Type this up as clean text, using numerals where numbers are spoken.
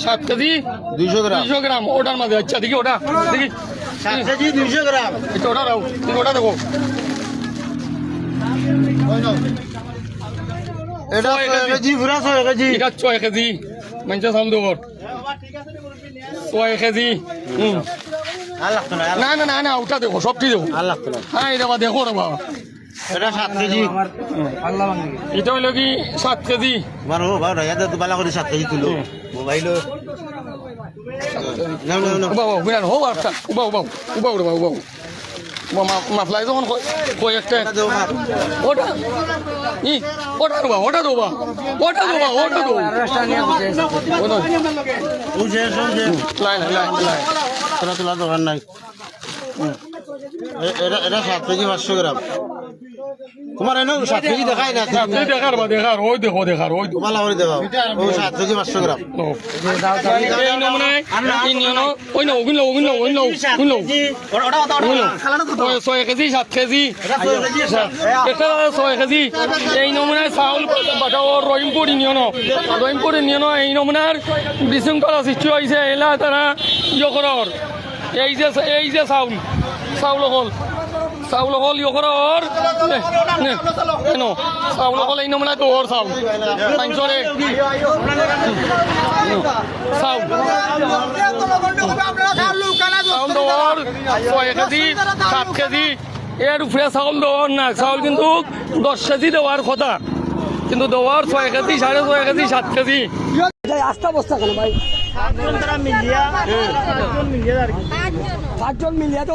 7 KG 200 গ্রাম ওটার মাঝে। আচ্ছা দেখি ওটা দেখি 7 কেজি 200 গ্রাম। এটা ওটা দাও, তুমি ওটা দেখো। এটা 6 কেজি পুরা 6 কেজি। এটা 6 কেজি মানছে সাম দেবো 6 কেজি। আল্লাহ তো না না না না ওটা দেখো সবটি দেখো। আল্লাহ তো হ্যাঁ এটা বা দেখো রে বাবা। এটা 7 কেজি। এটা হইলো কি 7 কেজি। মারো বাবা রাজা তো বালা করে 7 কেজি তুলো মোবাইল না না না উবাও বিরান হো একটা উবাও উবাও উবাও রে বাবা উবাও। মাফলাই যখন কই একটা ওটা ই ওটা দেবা ওটা দেবা ওটা দেবা ওটা দেবা ওটা বুঝে বুঝে লাই লাই লাই তোরা তোলা দোকান নাই। এটা 7 কেজি 500 গ্রাম। তোমার এনে 7 কেজি দেখাই না। তুই দেখার বা দেখার ওই দেখো দেখার ওই তোমালা করে দেখাও। ও 7 কেজি 500 গ্রাম। এই নমুনা ইন্ডিয়ান ওই না ওগুলো ওগুলো ওগুলো ওগুলো ওই 6 কেজি 7 কেজি এটা 6 কেজি। এই নমুনায় চাউল বাটাও রহিমপুর ইউনিয়ন এই নমুনার বিশৃঙ্খলা সৃষ্টি হয়েছে। এলা তারা ইয়ে করার এই যে চাউল হল ইয়ে করার চাউল হল এই নমুনা তো ওর চাউল পাঁচশরে চাউল দেওয়ার 6 কেজি 7 কেজি এর উপরে চাউল দেওয়ার না। চাউল কিন্তু 10 কেজি দেওয়ার কথা, কিন্তু দেওয়ার 6 কেজি 6.5 কেজি 7 কেজি। আস্থা বস্তা কেন ভাই? 5 জন মিলিয়া তো